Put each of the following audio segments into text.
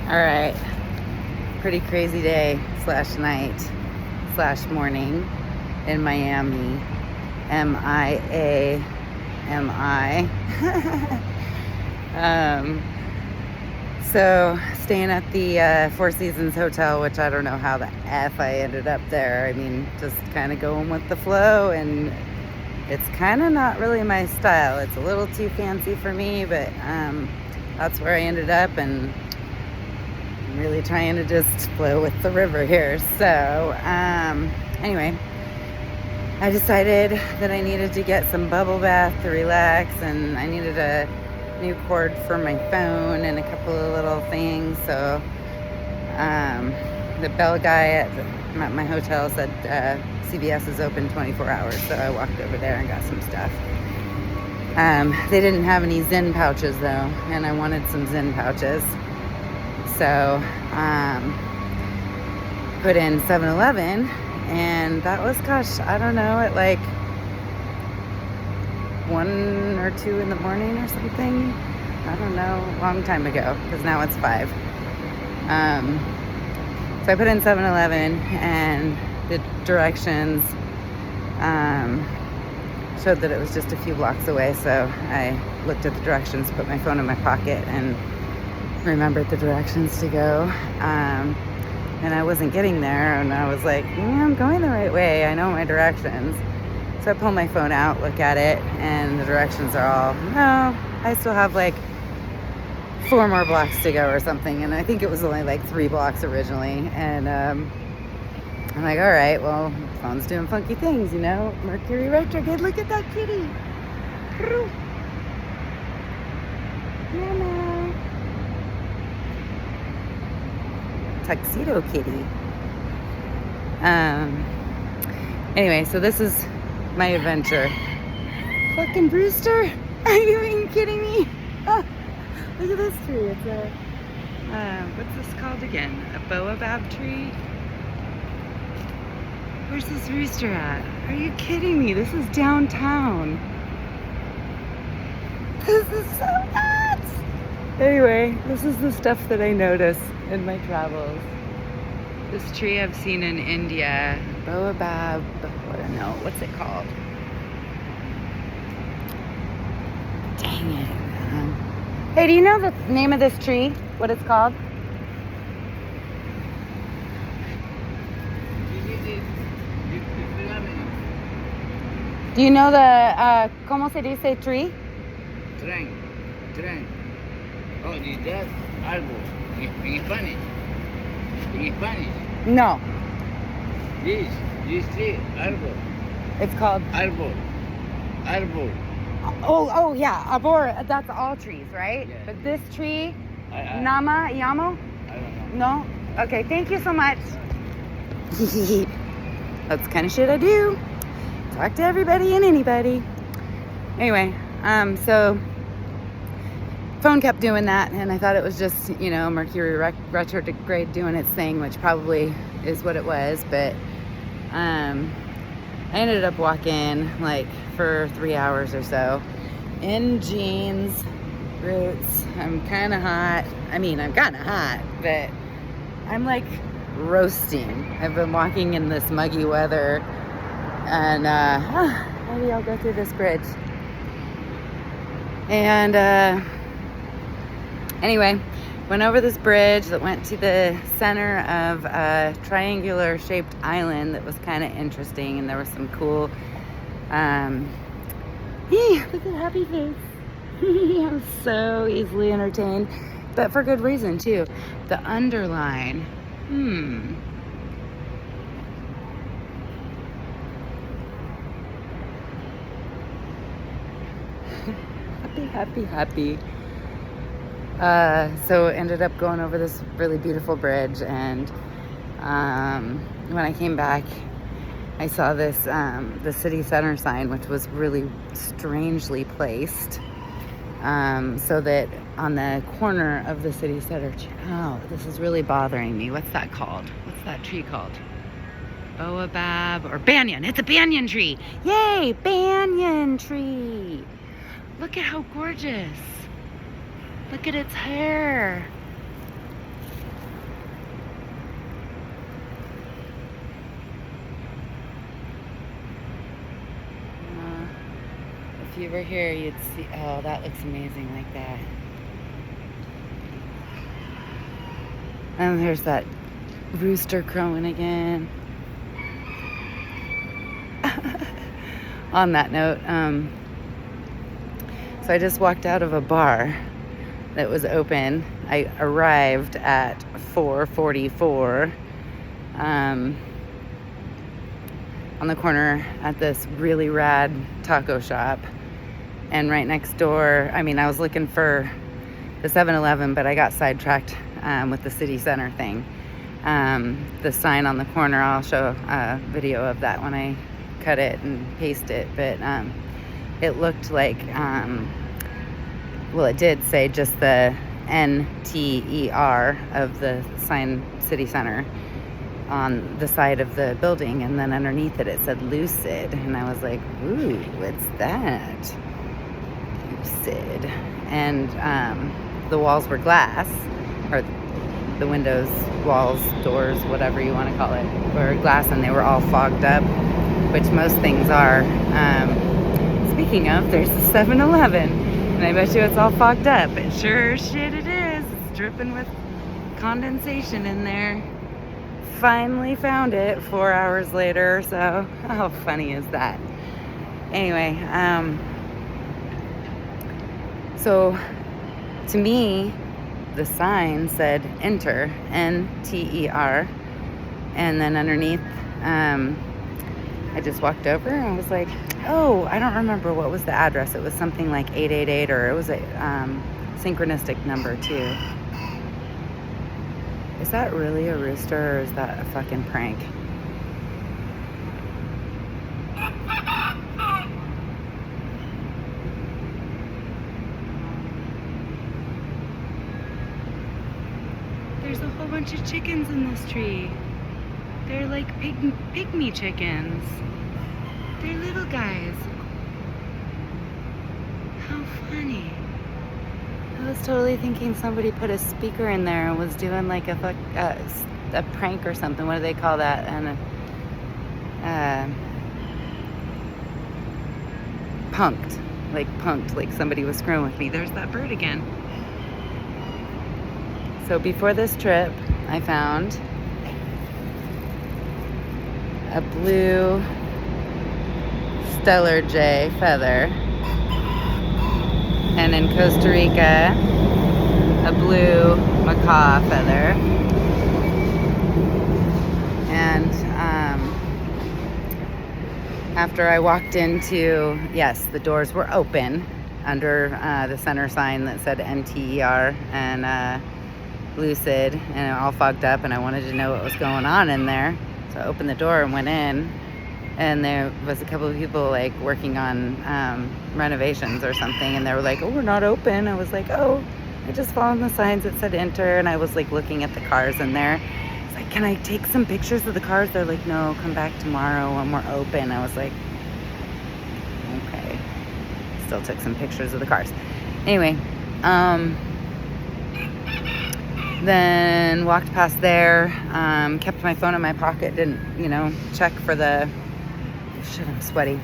All right. Pretty crazy day slash night slash morning in Miami. M-I-A-M-I. So staying at the Four Seasons Hotel, which I don't know how the F I ended up there. I mean, just kind of going with the flow, and it's kind of not really my style. It's a little too fancy for me, but that's where I ended up, and I'm really trying to just flow with the river here. So anyway, I decided that I needed to get some bubble bath to relax, and I needed a new cord for my phone and a couple of little things. So the bell guy at my hotel said CVS is open 24 hours, so I walked over there and got some stuff. They didn't have any Zen pouches though, and I wanted some Zen pouches. So put in 7-Eleven, and that was, gosh, I don't know, at like 1 or 2 in the morning or something. I don't know, a long time ago, because now it's 5. So I put in 7-Eleven, and the directions showed that it was just a few blocks away. So I looked at the directions, put my phone in my pocket, and remembered the directions to go. And I wasn't getting there, and I was like, I'm going the right way. I know my directions. So I pull my phone out, look at it, and the directions are all, no, I still have like 4 more blocks to go or something. And I think it was only like 3 blocks originally. And I'm like, all right, well, phone's doing funky things, you know, Mercury retrograde. Look at that kitty. Mama. Tuxedo kitty. Anyway, so this is my adventure. Fucking Brewster, are you even kidding me? Oh, look at this tree. It's a what's this called again? A baobab tree? Where's this rooster at? Are you kidding me? This is downtown. This is so nuts. Anyway, this is the stuff that I notice in my travels. This tree I've seen in India, baobab, I don't know, what's it called? Dang it. Hey, do you know the name of this tree? What it's called? Do you know the, ¿cómo se dice tree? Tren. Oh, is that árbol? In Spanish? In Spanish? No. This tree, árbol. It's called... Árbol. Oh, yeah, arbor, that's all trees, right? Yeah. But this tree, I Yamo? I don't know. No? Okay, thank you so much. That's the kind of shit I do. Talk to everybody and anybody. Anyway, so phone kept doing that, and I thought it was just, you know, Mercury retrograde doing its thing, which probably is what it was. But I ended up walking like for 3 hours or so in jeans, roots. I'm kind of hot. I mean, I'm kind of hot, but I'm like roasting. I've been walking in this muggy weather, and maybe I'll go through this bridge. And anyway, went over this bridge that went to the center of a triangular shaped island that was kind of interesting, and there was some cool look at happy face. I'm so easily entertained, but for good reason too. The underline, happy. So ended up going over this really beautiful bridge, and when I came back, I saw this the city center sign, which was really strangely placed, so that on the corner of the city center. Oh, this is really bothering me. What's that called? What's that tree called? Baobab or banyan? It's a banyan tree. Yay, banyan tree. Look at how gorgeous. Look at its hair. if you were here, you'd see. Oh, that looks amazing like that. And there's that rooster crowing again. On that note, so I just walked out of a bar that was open. I arrived at 4:44 on the corner at this really rad taco shop. And right next door, I mean, I was looking for the 7-Eleven, but I got sidetracked with the city center thing. The sign on the corner, I'll show a video of that when I cut it and paste it. But it looked like, well, it did say just the NTER of the sign city center on the side of the building, and then underneath it said Lucid, and I was like, ooh, what's that? Lucid. And the walls were glass, or the windows, walls, doors, whatever you want to call it, were glass, and they were all fogged up, which most things are. Speaking of, there's the 7-Eleven, and I bet you it's all fogged up, but sure as shit it is. It's dripping with condensation in there. Finally found it 4 hours later, so how funny is that? Anyway, so to me, the sign said enter, N-T-E-R, and then underneath, I just walked over and I was like, oh, I don't remember what was the address. It was something like 888, or it was a synchronistic number too. Is that really a rooster, or is that a fucking prank? There's a whole bunch of chickens in this tree. They're like pygmy chickens. They're little guys. How funny. I was totally thinking somebody put a speaker in there and was doing like a prank or something. What do they call that? And punked, like somebody was screwing with me. There's that bird again. So before this trip, I found a blue Stellar Jay feather, and in Costa Rica, a blue macaw feather. And after I walked into, yes, the doors were open under the center sign that said NTER and Lucid, and all fogged up, and I wanted to know what was going on in there. So I opened the door and went in, and there was a couple of people like working on renovations or something, and they were like, oh, we're not open. I was like, oh, I just followed the signs that said enter, and I was like looking at the cars in there. It's like, can I take some pictures of the cars? They're like, no, come back tomorrow when we're open. I was like, okay. Still took some pictures of the cars. Anyway, then walked past there, kept my phone in my pocket, didn't, check for the, shit, I'm sweaty.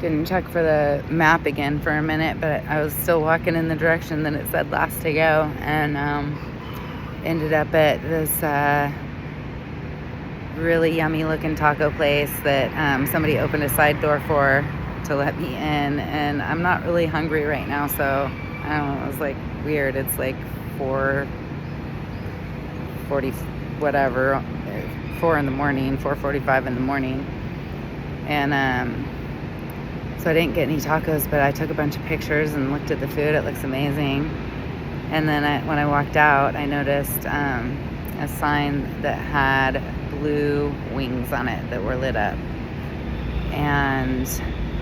Didn't check for the map again for a minute, but I was still walking in the direction that it said last to go, and ended up at this really yummy looking taco place that somebody opened a side door for to let me in, and I'm not really hungry right now, so I don't know, it was like weird. It's like 4:40 whatever, 4 in the morning, 4:45 in the morning, and so I didn't get any tacos, but I took a bunch of pictures and looked at the food. It looks amazing. And then when I walked out, I noticed a sign that had blue wings on it that were lit up, and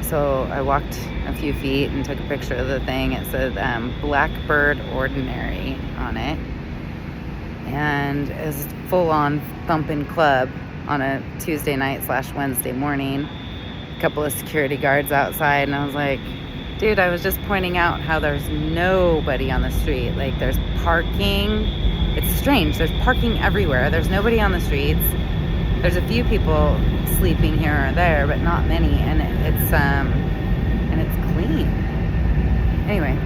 so I walked a few feet and took a picture of the thing. It said Blackbird Ordinary on it. And it was full-on thumping club on a Tuesday night / Wednesday morning. A couple of security guards outside, and I was like, dude, I was just pointing out how there's nobody on the street. Like, there's parking. It's strange. There's parking everywhere. There's nobody on the streets. There's a few people sleeping here or there, but not many. And it's clean. Anyway,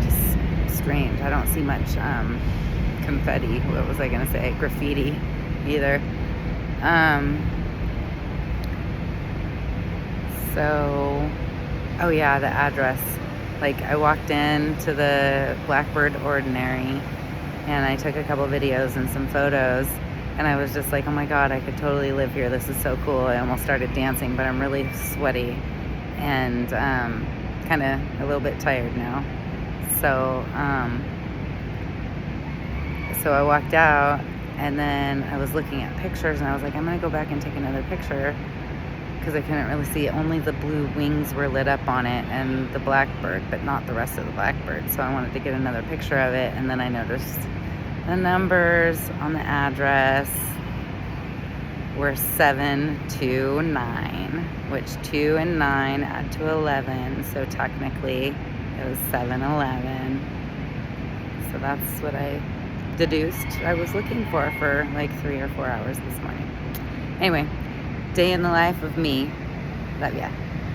just strange. I don't see much confetti. What was I gonna say? Graffiti either. So, oh yeah, the address. Like, I walked in to the Blackbird Ordinary and I took a couple videos and some photos, and I was just like, oh my God, I could totally live here. This is so cool. I almost started dancing, but I'm really sweaty and kind of a little bit tired now. So, so I walked out, and then I was looking at pictures, and I was like, I'm gonna go back and take another picture, because I couldn't really see it. Only the blue wings were lit up on it and the blackbird, but not the rest of the blackbird. So I wanted to get another picture of it, and then I noticed the numbers on the address were 7, 2, 9, which 2 and 9 add to 11. So technically it was 7-Eleven. So that's what I deduced I was looking for like 3 or 4 hours this morning. Anyway, day in the life of me. Love ya.